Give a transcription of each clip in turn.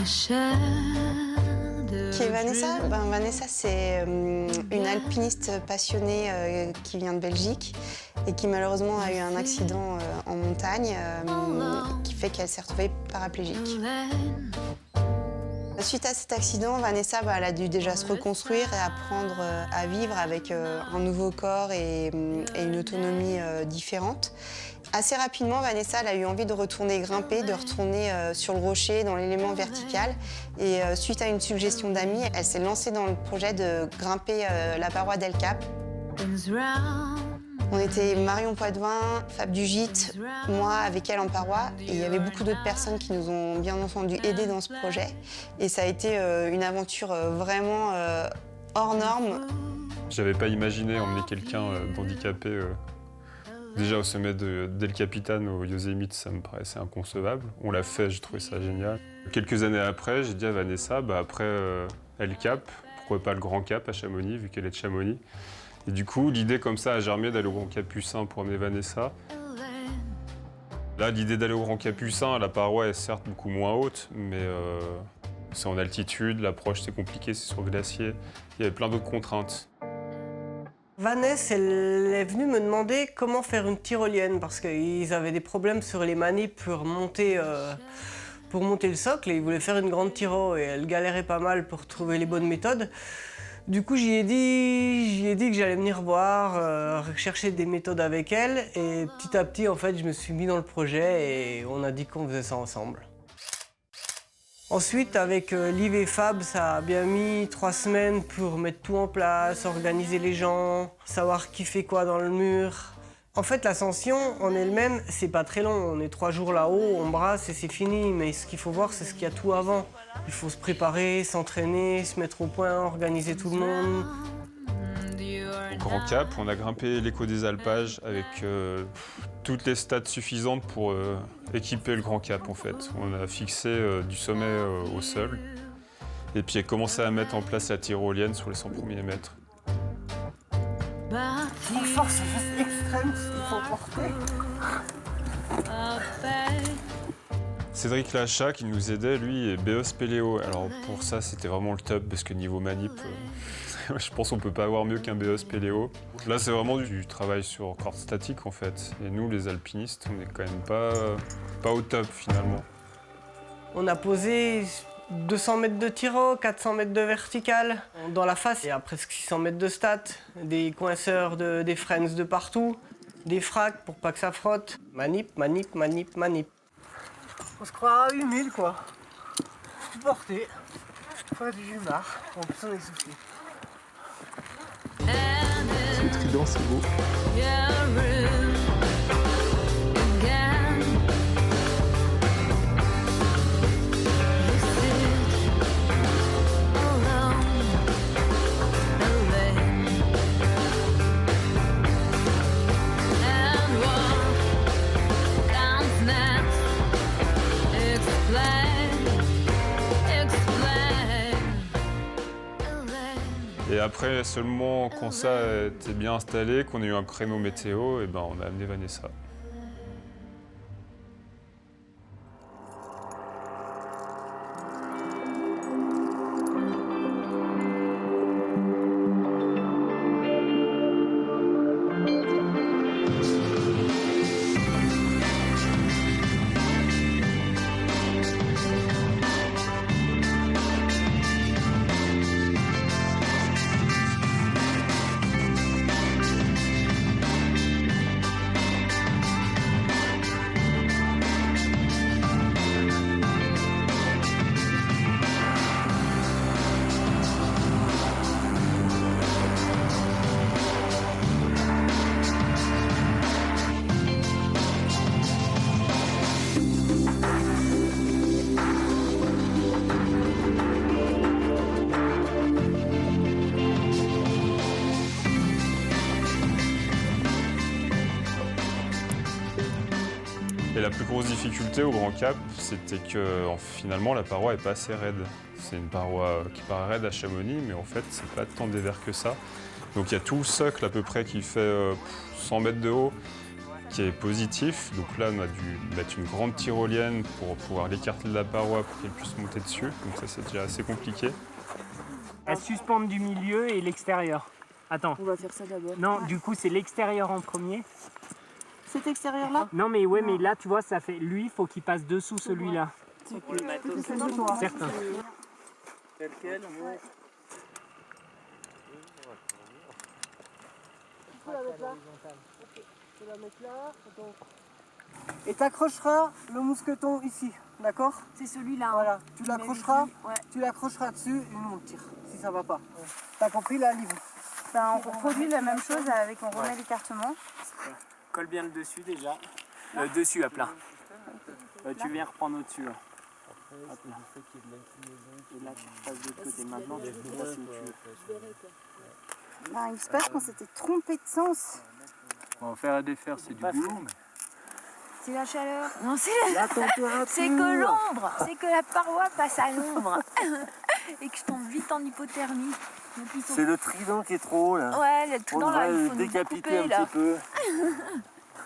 Qui est Vanessa? Vanessa, c'est une alpiniste passionnée qui vient de Belgique et qui malheureusement a eu un accident en montagne qui fait qu'elle s'est retrouvée paraplégique. Suite à cet accident, Vanessa, elle a dû déjà se reconstruire et apprendre à vivre avec un nouveau corps et une autonomie différente. Assez rapidement, Vanessa elle a eu envie de retourner grimper, de retourner sur le rocher, dans l'élément vertical. Et suite à une suggestion d'amis, elle s'est lancée dans le projet de grimper la paroi d'El Cap. On était Marion Poitvin, Fab Dugite, moi avec elle en paroi. Et il y avait beaucoup d'autres personnes qui nous ont bien entendu aider dans ce projet. Et ça a été une aventure vraiment hors norme. J'avais pas imaginé emmener quelqu'un d'handicapé déjà au sommet d'El Capitan au Yosemite, ça me paraissait inconcevable. On l'a fait, j'ai trouvé ça génial. Quelques années après, j'ai dit à Vanessa, après El Cap, pourquoi pas le Grand Cap à Chamonix, vu qu'elle est de Chamonix. Et du coup, l'idée comme ça a germé d'aller au Grand Capucin pour amener Vanessa. Là, l'idée d'aller au Grand Capucin, la paroi est certes beaucoup moins haute, mais c'est en altitude, l'approche c'est compliqué, c'est sur glacier. Il y avait plein d'autres contraintes. Vanessa, elle est venue me demander comment faire une tyrolienne parce qu'ils avaient des problèmes sur les manips pour monter le socle et ils voulaient faire une grande tyro et elle galérait pas mal pour trouver les bonnes méthodes. Du coup, j'y ai dit que j'allais venir voir, chercher des méthodes avec elle et petit à petit, en fait, je me suis mis dans le projet et on a dit qu'on faisait ça ensemble. Ensuite, avec Liv et Fab, ça a bien mis 3 semaines pour mettre tout en place, organiser les gens, savoir qui fait quoi dans le mur. En fait, l'ascension en elle-même, c'est pas très long. On est 3 jours là-haut, on brasse et c'est fini. Mais ce qu'il faut voir, c'est ce qu'il y a tout avant. Il faut se préparer, s'entraîner, se mettre au point, organiser tout le monde. Au Grand Cap, on a grimpé l'écho des alpages avec toutes les stats suffisantes pour équiper le Grand Cap en fait. On a fixé du sommet au sol et puis commencé à mettre en place la tyrolienne sur les 100 premiers mètres. Franchement, c'est juste extrême ce qu'il faut porter. Cédric Lachat qui nous aidait, lui, est BE Spéléo. Alors pour ça, c'était vraiment le top parce que niveau manip, je pense qu'on peut pas avoir mieux qu'un BE Spéléo. Là, c'est vraiment du travail sur corde statique en fait. Et nous, les alpinistes, on est quand même pas au top finalement. On a posé 200 mètres de tyro, 400 mètres de vertical. Dans la face, il y a presque 600 mètres de stats, des coinceurs, des friends de partout, des fracs pour pas que ça frotte. Manip, manip, manip, manip. On se croit à 8000 quoi. Tout porté. Faut être du marre. En plus on est essoufflé. C'est trident, c'est beau. Et après, seulement quand ça était bien installé, qu'on a eu un créneau météo, et on a amené Vanessa. Et la plus grosse difficulté au Grand Cap, c'était que finalement la paroi n'est pas assez raide. C'est une paroi qui paraît raide à Chamonix, mais en fait c'est pas tant dévers que ça. Donc il y a tout le socle à peu près qui fait 100 mètres de haut. qui est positif. Donc là, on a dû mettre une grande tyrolienne pour pouvoir l'écarter de la paroi pour qu'elle puisse monter dessus. Donc ça, c'est déjà assez compliqué. Elle suspend du milieu et l'extérieur. Attends. On va faire ça d'abord. Non, du coup, c'est l'extérieur en premier. Cet extérieur-là? Non, mais ouais, mais là, tu vois, ça fait. Lui, il faut qu'il passe dessous celui-là. Certain. Tel quel, ouais. Et t'accrocheras le mousqueton ici, d'accord? C'est celui-là. Voilà, tu l'accrocheras, Ouais. tu l'accrocheras dessus et nous on tire, si ça va pas. T'as compris là, Livre? Ben, on reproduit la même chose avec on remet l'écartement. Colle bien le dessus déjà. Le dessus à plat. Tu viens reprendre au-dessus. Là. Hop là. Et là, tu passes de l'autre côté. Maintenant, tu peux passer au-dessus. Ben, il se passe qu'on s'était trompé de sens. En faire à défaire, c'est du boulot. C'est la chaleur. Non, c'est La température. C'est que l'ombre. C'est que la paroi passe à l'ombre. Et que je tombe vite en hypothermie. C'est le trident qui est trop haut là. Ouais, le On trident là, il devrait faut le nous décapiter couper, un là. petit peu.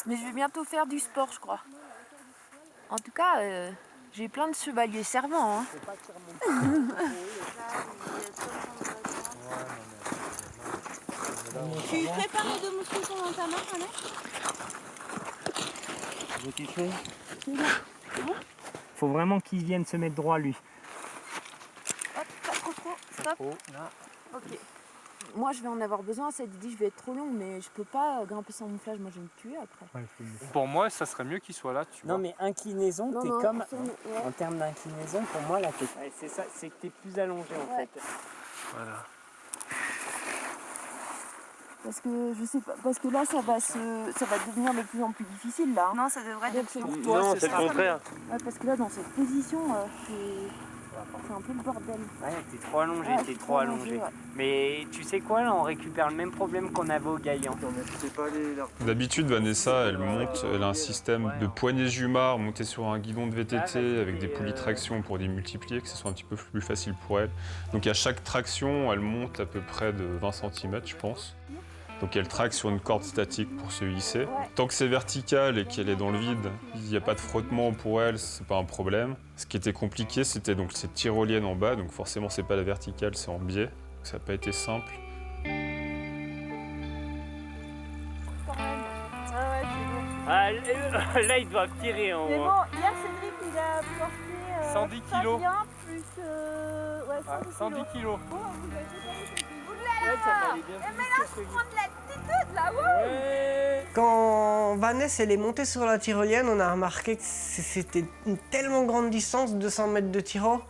Mais je vais bientôt faire du sport, je crois. En tout cas, j'ai plein de chevaliers servants. Hein. Tu prépares les deux mousquetons dans ta main, Annette? Faut vraiment qu'il vienne se mettre droit, lui. Hop, pas trop, stop. Ok. Moi, je vais en avoir besoin. Ça dit, je vais être trop longue, mais je peux pas grimper sans mouflage. Moi, je vais me tuer après. Pour moi, ça serait mieux qu'il soit là, tu vois. Non, mais inclinaison, Non, t'es non, comme. ouais. En termes d'inclinaison, pour moi, là, t'es. Ouais, c'est ça, c'est que t'es plus allongé en Ouais. fait. Voilà. Parce que je sais pas, parce que là, ça va devenir de plus en plus difficile là. Non, ça devrait être Pour pour toi, Non, ce c'est le sera- contraire. Ouais, parce que là, dans cette position, c'est un peu le bordel. Ouais, t'es trop allongé, Ouais, t'es je suis trop allongé. ouais. Mais tu sais quoi, là, on récupère le même problème qu'on avait au Gaillan. C'est pas les... D'habitude, Vanessa, elle monte, elle a un système de poignées Jumar monté sur un guidon de VTT avec des poulies de traction pour démultiplier, que ce soit un petit peu plus facile pour elle. Donc à chaque traction, elle monte à peu près de 20 cm, je pense. Donc elle traque sur une corde statique pour se hisser. Tant que c'est vertical et qu'elle est dans le vide, il n'y a pas de frottement pour elle, c'est pas un problème. Ce qui était compliqué, c'était donc cette tyrolienne en bas, donc forcément c'est pas la verticale, c'est en biais. Ça n'a pas été simple. Ah, là, ils doivent tirer en Mais haut. bon, hier, Cédric, il a porté 110 kilos. Fabien plus... ouais, 110 110 kilos. Bon, vous avez fait ça, Ouais, ça m'allait bien plus que celui-là. Quand Vanessa elle est montée sur la tyrolienne, on a remarqué que c'était une tellement grande distance, 200 mètres de tirant,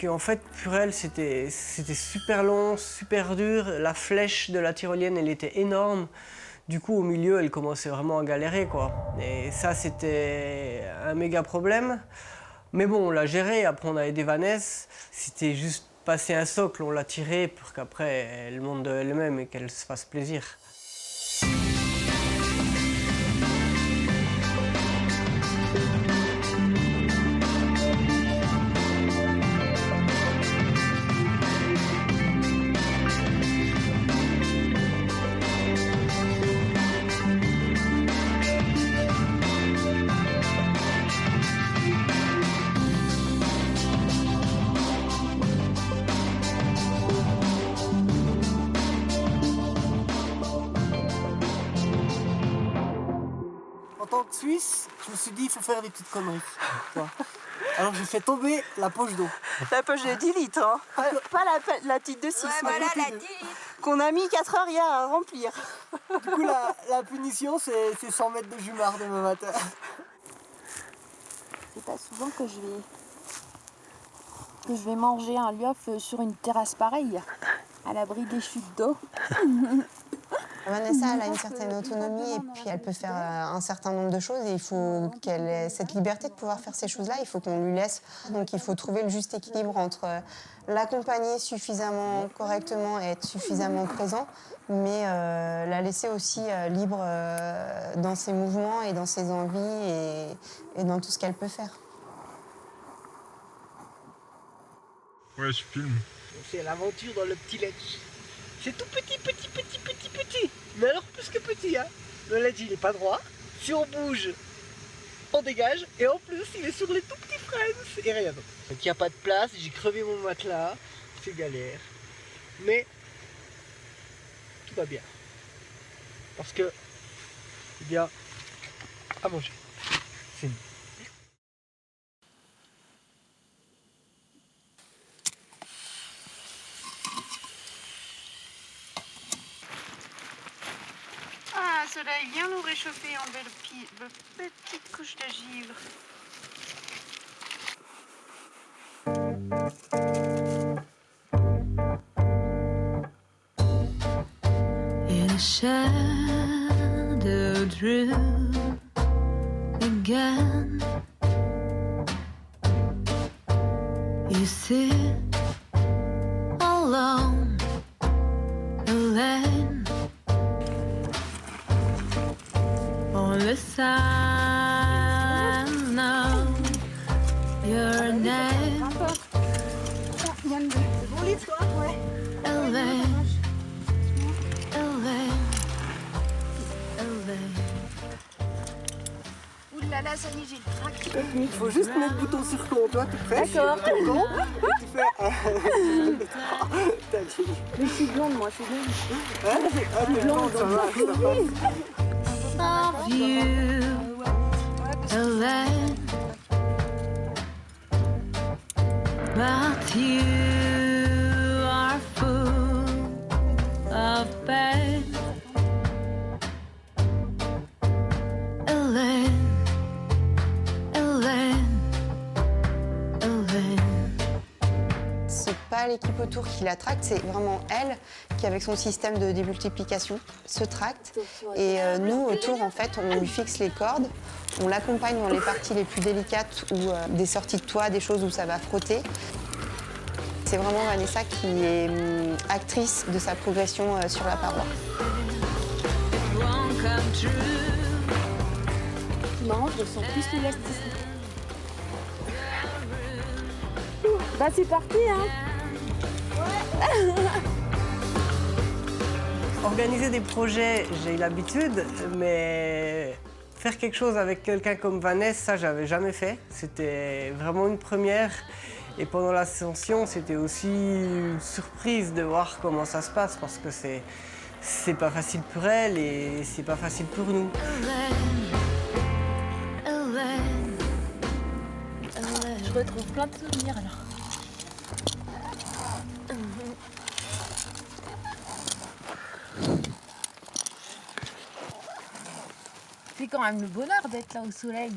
qu'en fait pour elle c'était super long, super dur. La flèche de la tyrolienne elle était énorme. Du coup au milieu elle commençait vraiment à galérer quoi. Et ça c'était un méga problème. Mais bon on l'a géré, après on a aidé Vanessa. C'était juste passer un socle, on l'a tiré pour qu'après elle monte de elle-même et qu'elle se fasse plaisir. En tant que Suisse, je me suis dit il faut faire des petites conneries. tu vois. Alors j'ai fait tomber la poche d'eau. La poche de 10 litres, hein. Pas la petite de 6, mais la petite qu'on a mis 4 heures hier à remplir. Du coup la punition c'est 100 mètres de jumard demain matin. C'est pas souvent que je vais manger un lioffe sur une terrasse pareille, à l'abri des chutes d'eau. Vanessa, elle a une certaine autonomie et puis elle peut faire un certain nombre de choses et il faut qu'elle ait cette liberté de pouvoir faire ces choses-là. Il faut qu'on lui laisse. Donc il faut trouver le juste équilibre entre l'accompagner suffisamment correctement et être suffisamment présent, mais la laisser aussi libre dans ses mouvements et dans ses envies et dans tout ce qu'elle peut faire. Ouais, je filme. C'est l'aventure dans le petit ledge. C'est tout petit. Mais alors plus que petit, hein. Le ledge il est pas droit. Si on bouge, on dégage. Et en plus, il est sur les tout petits freins. Et rien d'autre. Donc il n'y a pas de place. J'ai crevé mon matelas. C'est galère. Mais tout va bien. Parce que, eh bien, à manger. C'est mieux. Ah, Soleil, viens nous réchauffer en belle petite couche de givre. In a shadow drew again. You sit alone, alone on the sand now. Your name. C'est bon lit toi? Ouais. Alone. Ouh là là, ça y est, j'ai le trac. Il faut juste mettre le bouton sur compte. Toi, tu presses. D'accord. Tu fais. T'as dit. Mais je suis blonde, moi, je suis blonde. Hein? Ah, mais blonde, ça va, ça passe. Of you, alone, but you are full of pain. Alone, alone, alone. C'est pas l'équipe autour qui la tracte, c'est vraiment elle qui, avec son système de démultiplication, se tracte. Et nous, autour, en fait, on lui fixe les cordes, on l'accompagne dans les parties les plus délicates ou des sorties de toit, des choses où ça va frotter. C'est vraiment Vanessa qui est actrice de sa progression sur la paroi. Non, je ressens plus l'élasticité. Bah c'est parti, hein. Organiser des projets, j'ai l'habitude, mais faire quelque chose avec quelqu'un comme Vanessa, ça, j'avais jamais fait. C'était vraiment une première. Et pendant l'ascension, c'était aussi une surprise de voir comment ça se passe, parce que c'est pas facile pour elle et c'est pas facile pour nous. Je retrouve plein de souvenirs alors. C'est quand même le bonheur d'être là au soleil.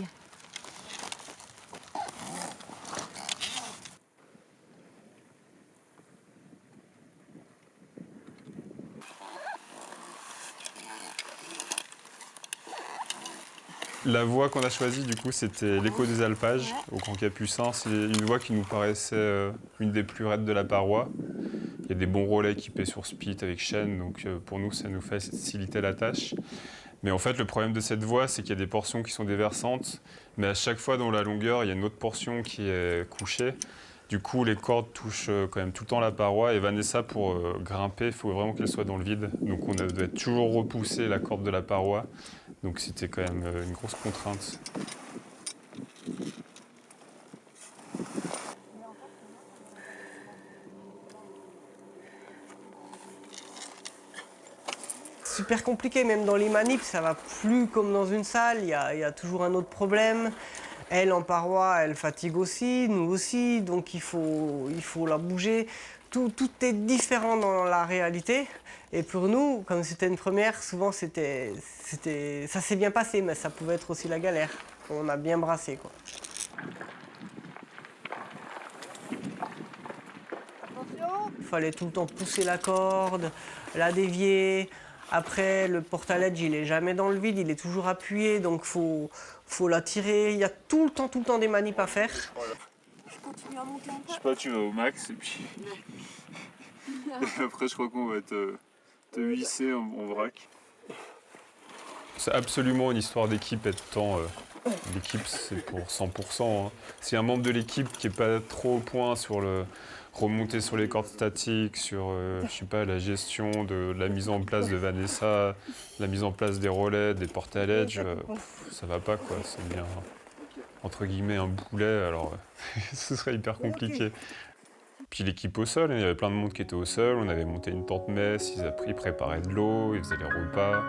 La voie qu'on a choisie, du coup, c'était l'écho des alpages au Grand Capucin. C'est une voie qui nous paraissait une des plus raides de la paroi. Il y a des bons relais équipés sur spit avec chaîne, donc pour nous, ça nous facilitait la tâche. Mais en fait, le problème de cette voie, c'est qu'il y a des portions qui sont déversantes, mais à chaque fois dans la longueur, il y a une autre portion qui est couchée. Du coup, les cordes touchent quand même tout le temps la paroi. Et Vanessa, pour grimper, il faut vraiment qu'elle soit dans le vide. Donc on devait toujours repousser la corde de la paroi. Donc c'était quand même une grosse contrainte. Super compliqué, même dans les manips, ça va plus comme dans une salle, il y a toujours un autre problème. Elle, en paroi, elle fatigue aussi, nous aussi, donc il faut la bouger. Tout est différent dans la réalité. Et pour nous, comme c'était une première, souvent ça s'est bien passé, mais ça pouvait être aussi la galère. On a bien brassé, quoi. Il fallait tout le temps pousser la corde, la dévier. Après, le porte-à-ledge, il est jamais dans le vide, il est toujours appuyé, donc faut la tirer. Il y a tout le temps des manips à faire. Je continue à monter un peu. Je sais pas, tu vas au max et puis... et après, je crois qu'on va te hisser en vrac. C'est absolument une histoire d'équipe et de temps. L'équipe, c'est pour 100%. Hein. Si un membre de l'équipe qui n'est pas trop au point sur le remonter sur les cordes statiques, sur je sais pas, la gestion de la mise en place de Vanessa, la mise en place des relais, des portes à l'edge, ça va pas quoi. C'est bien entre guillemets un boulet, alors ce serait hyper compliqué. Puis l'équipe au sol, il y avait plein de monde qui était au sol, on avait monté une tente messe, ils préparaient de l'eau, ils faisaient les repas.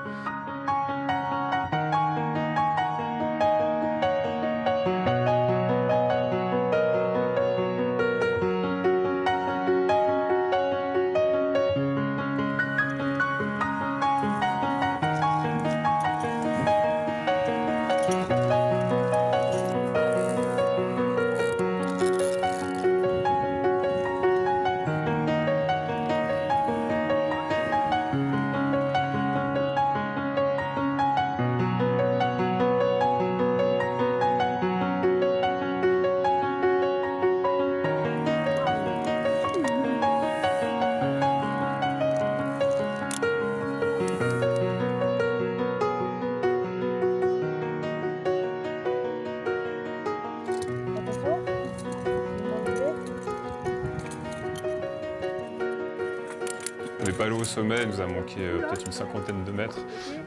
On n'est pas allé au sommet, il nous a manqué peut-être une 50aine de mètres.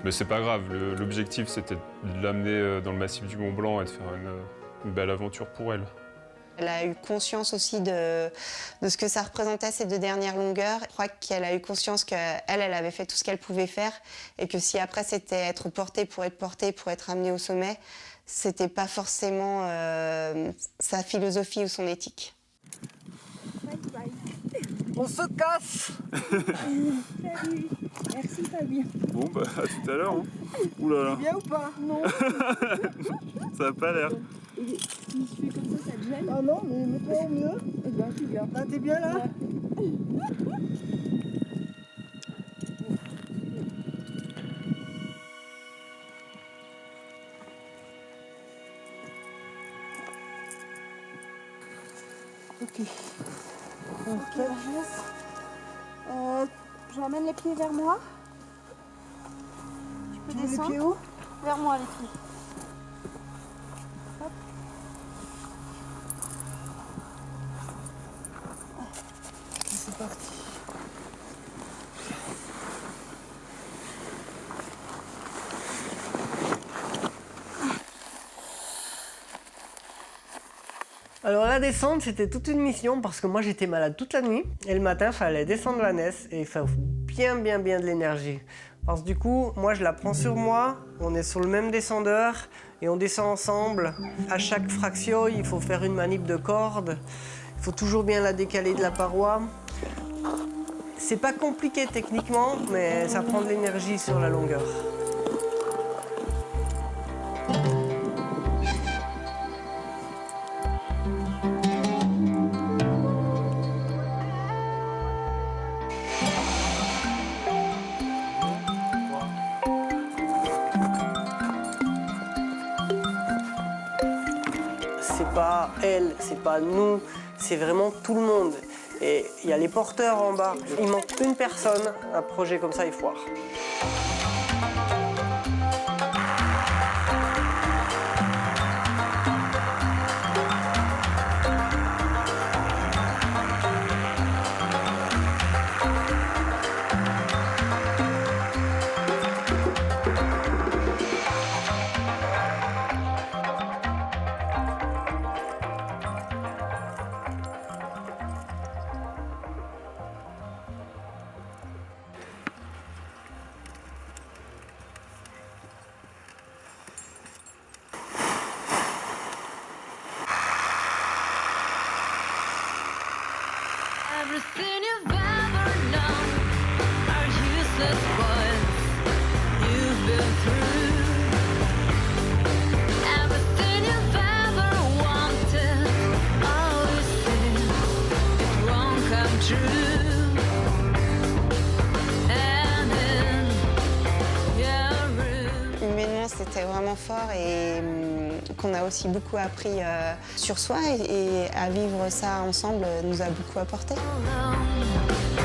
Mais c'est pas grave, l'objectif c'était de l'amener dans le massif du Mont Blanc et de faire une belle aventure pour elle. Elle a eu conscience aussi de ce que ça représentait ces 2 dernières longueurs. Je crois qu'elle a eu conscience qu'elle avait fait tout ce qu'elle pouvait faire et que si après c'était être portée, pour être amenée au sommet, c'était pas forcément sa philosophie ou son éthique. On se casse. Salut. Merci Fabien. Bon, bah, à tout à l'heure. Hein. Ouh là là. Bien ou pas? Non. Ça a pas l'air. Et si je fais comme ça te gêne? Ah non, mais mets-toi au mieux. Eh bien, je suis bien. Là, t'es bien là? Ok. Ok, j'emmène les pieds vers moi. Tu peux descendre. Les pieds où? Vers moi, les pieds. Hop. C'est parti. Alors la descente, c'était toute une mission parce que moi j'étais malade toute la nuit et le matin, il fallait descendre Vanessa et il faut bien de l'énergie. Parce que du coup, moi je la prends sur moi, on est sur le même descendeur et on descend ensemble. À chaque fraction, il faut faire une manip de corde, il faut toujours bien la décaler de la paroi. C'est pas compliqué techniquement, mais ça prend de l'énergie sur la longueur. C'est pas elle, c'est pas nous, c'est vraiment tout le monde. Et il y a les porteurs en bas. Il manque une personne, un projet comme ça, il foire. Everything you've ever known are useless words you've been through. Everything you've ever wanted, all you see, it won't come true. And in your room. Humainement, c'était vraiment fort et qu'on a aussi beaucoup appris sur soi et à vivre ça ensemble nous a beaucoup apporté. Alone.